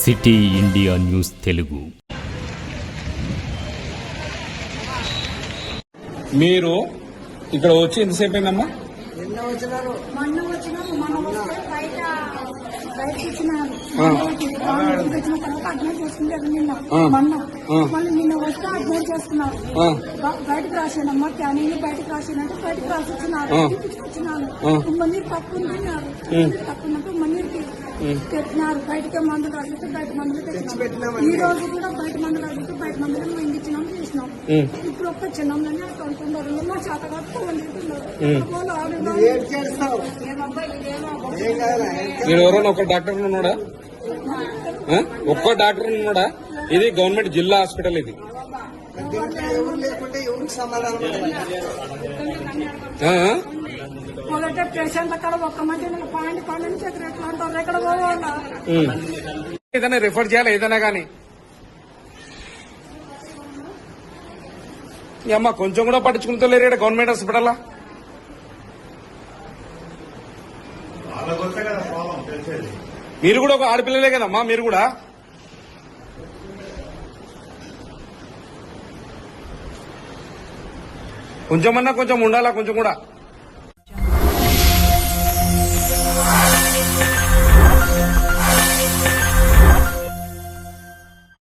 City India news Telugu. మీరు ఇక్కడ వచ్చి ఎంతసేపు అయిందమ్మా? మొన్న వచ్చినారు. మొన్న వస్తే బయట కూర్చున్నారు. వచ్చిన తర్వాత అడ్మైట్ చేసుకుంటారు. మళ్ళీ నిన్న వస్తే అడ్మైట్ చేస్తున్నారు. బయటకు రాసానమ్మా, క్యానింగ్ బయటకు రాసానంటే బయటకు రాసి వచ్చినారు. మన్నీరు తప్పు ఉంటున్నారు. తప్పు ఉన్నట్టు మన్నీరుకి పెట్టినారు. బయటకే మందులు రాసితే బయట మందులు తెచ్చినాం. ఈ రోజు కూడా బయట మందులు రాసితే బయట మందులు మేము ఇచ్చినాం చేసినాం. ఇప్పుడు ఒక్క చిన్నంలోనే అనుకుంటున్నారు. మా చేత ఎవరైనా ఒక డాక్టర్ ఉన్నాడా? ఒక్క డాక్టర్ ఉన్నాడా? ఇది గవర్నమెంట్ జిల్లా హాస్పిటల్. ఇది పేషెంట్ అక్కడ ఒక్క మంది పాయింట్ చేతులు ఎట్లా అంటారు? ఎక్కడ పోవాలా? ఏదైనా రిఫర్ చేయాలి ఏదైనా కానీ. అమ్మ కొంచెం కూడా పట్టించుకుంటలేరు గవర్నమెంట్ హాస్పిటల్. మీరు కూడా ఒక ఆడపిల్లలే కదమ్మా, మీరు కూడా కొంచెమన్నా కొంచెం ఉండాలా, కొంచెం కూడా.